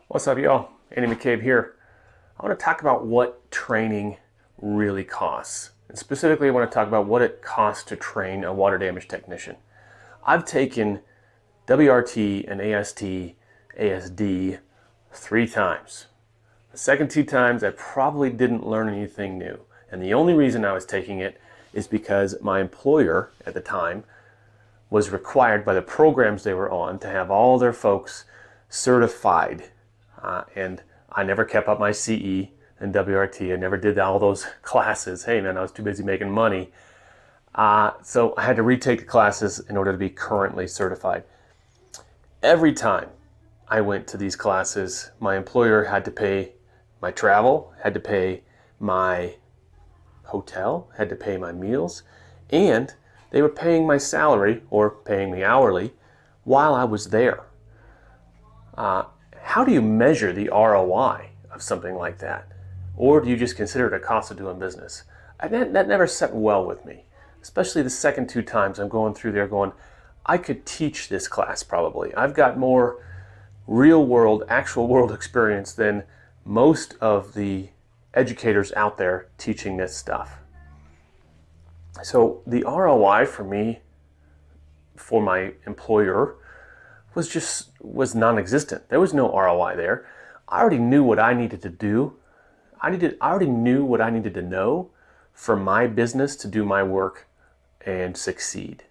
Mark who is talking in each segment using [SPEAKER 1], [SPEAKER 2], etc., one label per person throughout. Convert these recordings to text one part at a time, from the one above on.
[SPEAKER 1] What's up, y'all? Andy McCabe here. I want to talk about what training really costs. And specifically, I want to talk about what it costs to train a water damage technician. I've taken WRT and ASD 3 times. The second 2 times, I probably didn't learn anything new. And the only reason I was taking it is because my employer at the time was required by the programs they were on to have all their folks certified. And I never kept up my CE and WRT. I never did all those classes. Hey man, I was too busy making money. So I had to retake the classes in order to be currently certified. Every time I went to these classes, my employer had to pay my travel, had to pay my hotel, had to pay my meals, and they were paying my salary or paying me hourly while I was there. How do you measure the ROI of something like that? Or do you just consider it a cost of doing business? That never set well with me, especially the second 2 times I'm going through there going, I could teach this class probably. I've got more real world, actual world experience than most of the educators out there teaching this stuff. So the ROI for me, for my employer, was non-existent. There was no ROI there. I already knew what I needed to do. I already knew what I needed to know for my business to do my work and succeed.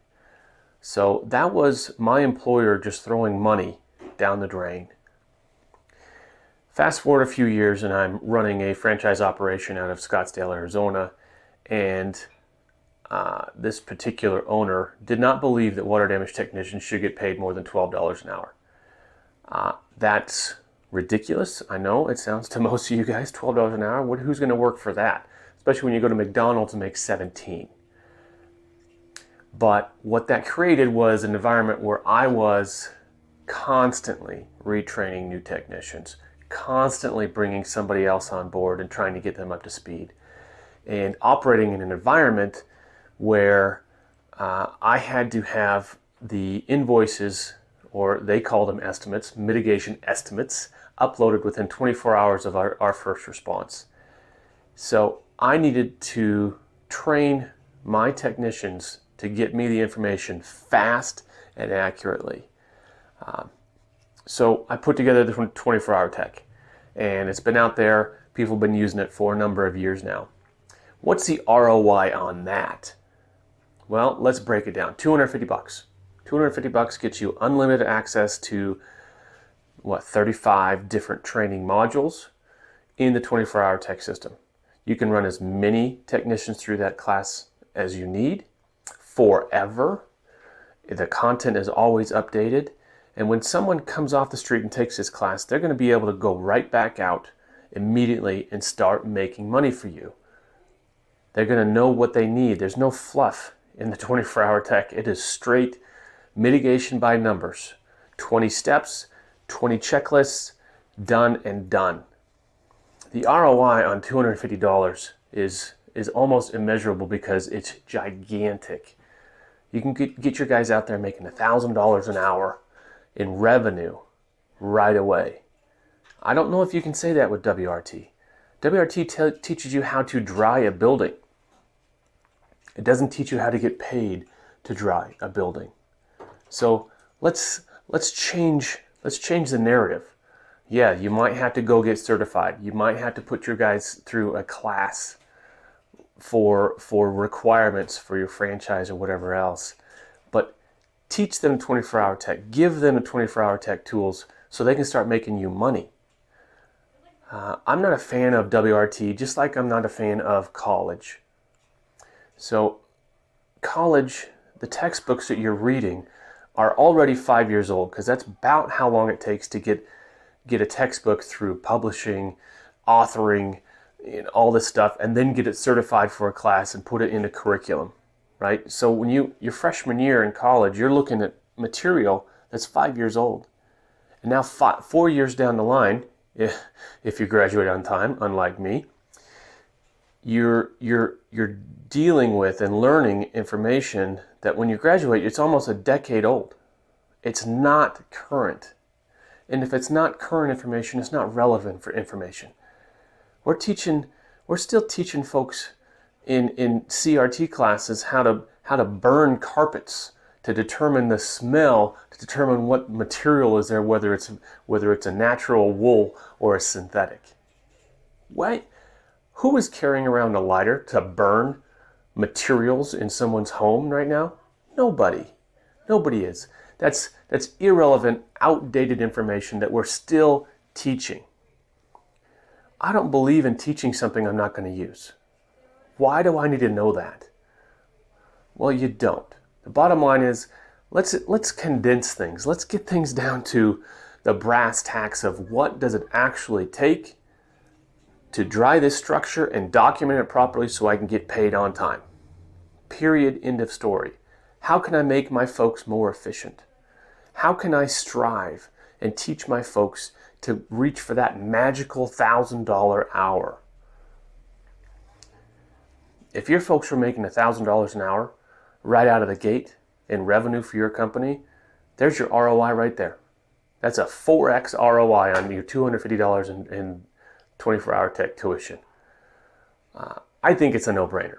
[SPEAKER 1] So that was my employer just throwing money down the drain. Fast forward a few years and I'm running a franchise operation out of Scottsdale, Arizona, and this particular owner did not believe that water damage technicians should get paid more than $12 an hour. That's ridiculous. I know it sounds to most of you guys, $12 an hour. Who's going to work for that? Especially when you go to McDonald's and make 17. But what that created was an environment where I was constantly retraining new technicians, constantly bringing somebody else on board and trying to get them up to speed, and operating in an environment where I had to have the invoices, or they call them estimates, mitigation estimates, uploaded within 24 hours of our first response. So I needed to train my technicians to get me the information fast and accurately. So I put together the 24-hour tech, and it's been out there. People have been using it for a number of years now. What's the ROI on that? Well, let's break it down. $250. $250 gets you unlimited access to 35 different training modules in the 24-hour tech system. You can run as many technicians through that class as you need forever. The content is always updated. And when someone comes off the street and takes this class, they're going to be able to go right back out immediately and start making money for you. They're going to know what they need. There's no fluff in the 24-hour tech. It is straight mitigation by numbers. 20 steps, 20 checklists, done and done. The ROI on $250 is almost immeasurable because it's gigantic. You can get your guys out there making $1,000 an hour in revenue right away. I don't know if you can say that with WRT. WRT teaches you how to dry a building. It doesn't teach you how to get paid to dry a building. So let's change the narrative. Yeah, you might have to go get certified. You might have to put your guys through a class for requirements for your franchise or whatever else. But teach them 24-hour tech. Give them 24-hour tech tools so they can start making you money. I'm not a fan of WRT, just like I'm not a fan of college. So college, the textbooks that you're reading are already 5 years old, because that's about how long it takes to get a textbook through publishing, authoring, all this stuff, and then get it certified for a class and put it in a curriculum, right? So when your freshman year in college, you're looking at material that's 5 years old. And now 4 years down the line, if you graduate on time, unlike me, you're dealing with and learning information that when you graduate, it's almost a decade old. It's not current. And if it's not current information, it's not relevant for information. We're still teaching folks in CRT classes how to burn carpets to determine the smell, to determine what material is there, whether it's a natural wool or a synthetic. Why? Who is carrying around a lighter to burn materials in someone's home right now? Nobody. Nobody is. That's irrelevant, outdated information that we're still teaching. I don't believe in teaching something I'm not going to use. Why do I need to know that? Well, you don't. The bottom line is, let's condense things. Let's get things down to the brass tacks of what does it actually take to dry this structure and document it properly so I can get paid on time. Period. End of story. How can I make my folks more efficient? How can I strive and teach my folks to reach for that magical $1,000 hour? If your folks were making $1,000 an hour right out of the gate in revenue for your company, there's your ROI right there. That's a 4x ROI on your $250 in 24-hour tech tuition. I think it's a no-brainer.